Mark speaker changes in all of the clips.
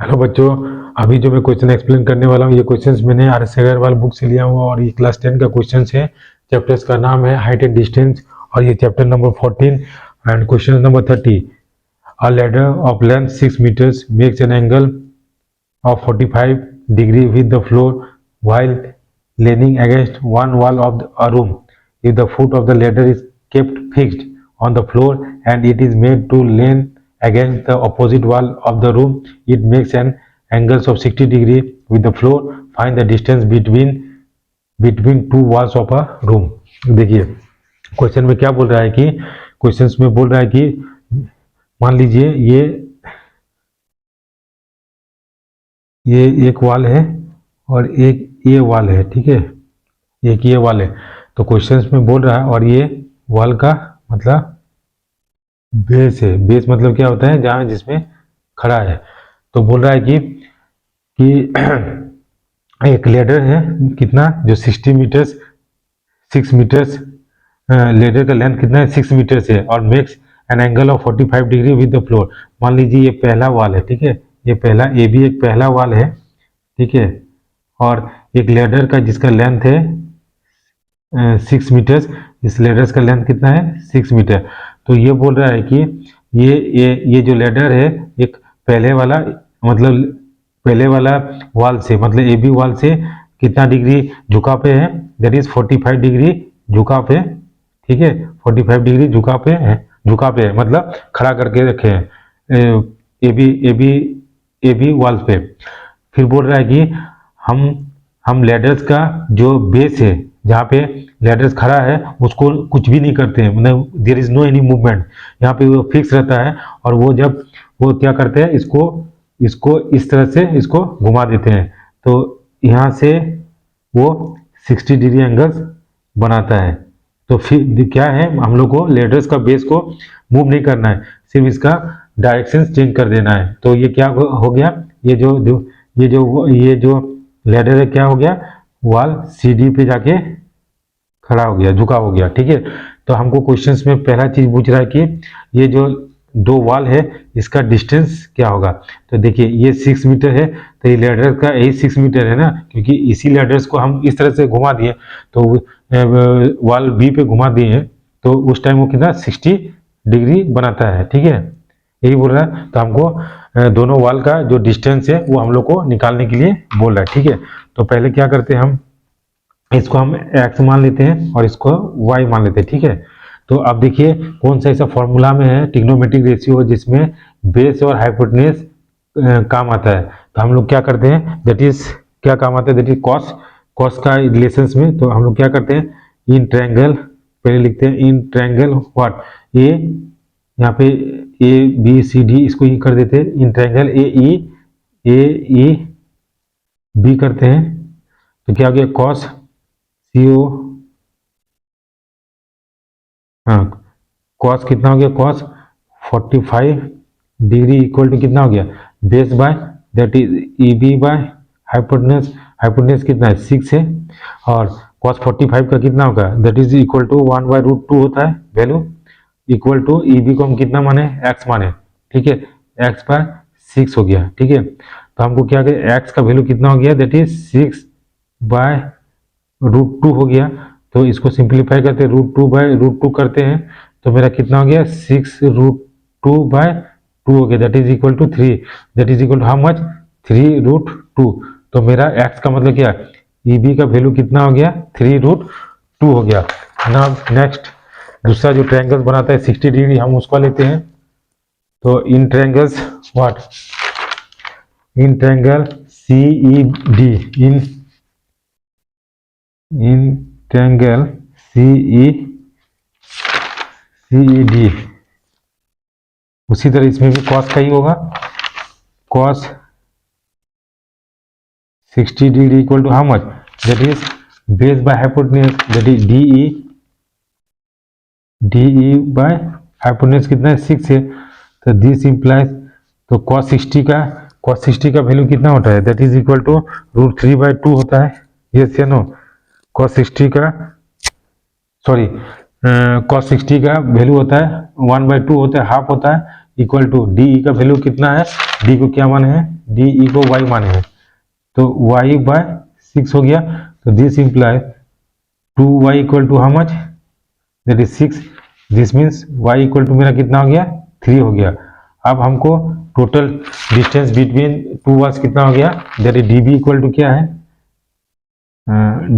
Speaker 1: Hello बच्चों, अभी जो मैं क्वेश्चन एक्सप्लेन करने वाला हूँ, ये क्वेश्चंस मैंने RS अग्रवाल बुक से लिया हुआ और ये क्लास 10 का क्वेश्चंस है। चैप्टर्स का नाम है हाइट एंड डिस्टेंस और ये chapter number 14 and question number 30। A ladder of length 6 meters makes an angle of 45 degree with the floor while leaning against one wall of a room. If the foot of the ladder is kept fixed on the floor and it is made to lean against the opposite wall of the room, it makes an angle of 60 degree with the floor. Find the distance between two walls of a room. देखिए question में क्या बोल रहा है कि questions में बोल रहा है कि मान लीजिए ये एक वाल है और एक ये वाल है, ठीक है, एक ये वाल है। तो क्वेश्चंस में बोल रहा है और ये वाल का मतलब बेस है। बेस मतलब क्या होता है, जहां जिसमें खड़ा है। तो बोल रहा है कि एक लेडर है कितना, जो 60 मीटर्स 6 मीटर्स लेडर का लेंथ कितना है, 6 मीटर्स है और makes an angle of 45 degree with the floor. मान लीजिए ये पहला वाल है, ठीक है, ये पहला ए भी एक पहला वाल है, ठीक है, और एक लेडर का जिसका लेंथ है 6 मीटर्स, इस लेडर्स का लेंथ कितना है 6 मीटर। तो ये बोल रहा है कि ये जो लेडर है एक पहले वाला मतलब पहले वाला वाल से मतलब ए बी वाल से कितना डिग्री झुकाव पे है, दैट इज 45 डिग्री झुकाव पे, ठीक है, 45 डिग्री झुकाव पे है मतलब खड़ा करके रखे हैं ए बी वाल पे। फिर बोल रहा है कि हम लेडर्स का जो बेस है जहाँ पे लेडर्स खड़ा है उसको कुछ भी नहीं करते हैं, मतलब there is no any movement, यहाँ पे वो फिक्स रहता है। और वो जब वो क्या करते हैं, इसको इस तरह से इसको घुमा देते हैं, तो यहाँ से वो 60 डिग्री एंगल्स बनाता है। तो फिर क्या है, हम लोग को लेडर्स का बेस को मूव नहीं करना है, सिर्फ इसका डायरेक्शन चेंज कर देना है। तो ये क्या हो गया, ये जो लेडर है क्या हो गया, वाल सीढ़ी पे जाके खड़ा हो गया, झुका हो गया, ठीक है। तो हमको क्वेश्चंस में पहला चीज पूछ रहा है कि ये जो दो वाल है इसका डिस्टेंस क्या होगा। तो देखिए ये 6 मीटर है, तो ये लेडर का यही 6 मीटर है ना, क्योंकि इसी लेडर्स को हम इस तरह से घुमा दिए, तो वाल बी पे घुमा दिए हैं, तो उस टाइम वो कितना 60 डिग्री बनाता है, ठीक है, यही बोल रहा है। तो हमको दोनों वाल का जो डिस्टेंस है वो हम लोग को निकालने के लिए बोल रहा है, ठीक है। तो पहले क्या करते हैं, हम इसको हम x मान लेते हैं और इसको y मान लेते हैं, ठीक है। तो अब देखिए कौन सा ऐसा फॉर्मूला में है ट्रिग्नोमेट्रिक रेशियो जिसमें बेस और हाइपोटेन्यूज काम आता है। तो हम लोग क्या करते हैं, दैट इज क्या काम आता है, दैट इज कॉस का रिलेशंस में। तो हम लोग क्या करते हैं, इन ट्रायंगल पहले लिखते हैं, इन ट्रायंगल व्हाट ए, यहाँ पे ए बी सी डी इसको ही कर देते हैं, in triangle A E B करते हैं। तो क्या हो गया, कॉस CO, हाँ, कॉस कितना हो गया, कॉस 45 डिग्री इक्वल टू कितना हो गया, base by that is EB bye hypotenuse कितना है 6 है, और कॉस 45 का कितना होगा, दैट इज इक्वल टू 1/√2 होता है वैल्यू, इक्वल टू EB को हम कितना माने, x माने, ठीक है, x/6 हो गया, ठीक है। तो हमको क्या करें, x का वैल्यू कितना हो गया, दैट इज 6/√2 हो गया। तो इसको सिंप्लीफाई करते हैं, √2/√2 करते हैं, तो मेरा कितना हो गया 6√2/2 हो गया, that is equal to 3, that is equal to how much 3√2। तो मेरा x का मतलब क्या, EB का वैल्यू कितना हो गया 3√2 हो गया। नाउ नेक्स्ट दूसरा जो ट्रायंगल बनाता है 60 डिग्री, हम उसको लेते हैं। तो in triangles what, in triangle CED, in triangle CED, उसी तरह इसमें भी कॉस का ही होगा, cos 60 degree equal to how much, that is base by hypotenuse, that is DE by hypotenuse कितना है 6 है। तो दिस इंप्लाइज, तो cos 60 का वैल्यू कितना होता है, दैट इज इक्वल टू √3/2 होता है, यस या नो। cos 60 का cos 60 का वैल्यू होता है 1/2 होता है, हाफ होता है, इक्वल टू डी ई का वैल्यू कितना है, डी को क्या माने हैं, डी ई को वाई माने हैं, तो वाई बाय 6 हो गया। तो this implies 2y equal to how much, that is 6। This means y equal to मेरा कितना हो गया, 3 हो गया। अब हमको total distance between two walls कितना हो गया, that is db equal to क्या है,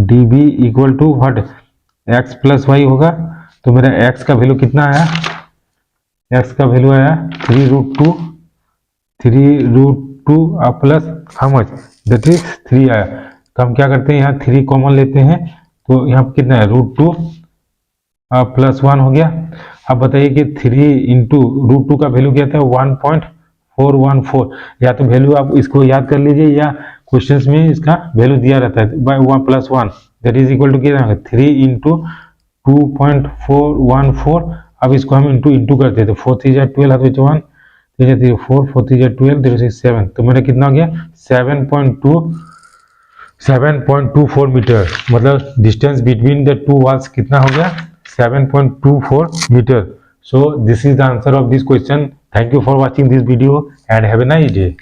Speaker 1: db equal to what, x plus y होगा। तो मेरा x का वैल्यू कितना आया, x का वैल्यू आया 3√2 plus how much, that is 3 आया। तो हम क्या करते हैं, यहाँ 3 कॉमन लेते हैं, तो यहाँ कितना है √2 प्लस 1 हो गया। अब बताइए कि 3 इंटू √2 का वैल्यू क्या था, 1.414। या तो वैल्यू आप इसको याद कर लीजिए, या क्वेश्चंस में इसका वैल्यू दिया रहता है by 1 plus 1, that is equal to कितना होगा, 3 इंटू 2.414। अब इसको हम इंटू करते हैं, तो 4 3 12 हाथ में 1, 3 3 4 4 3 12 0 6 7, तो मेरा कितना हो गया 7.24 मीटर। मतलब distance between the two walls कितना हो गया, 7.24 metre. So this is the answer of this question. Thank you for watching this video and have a nice day.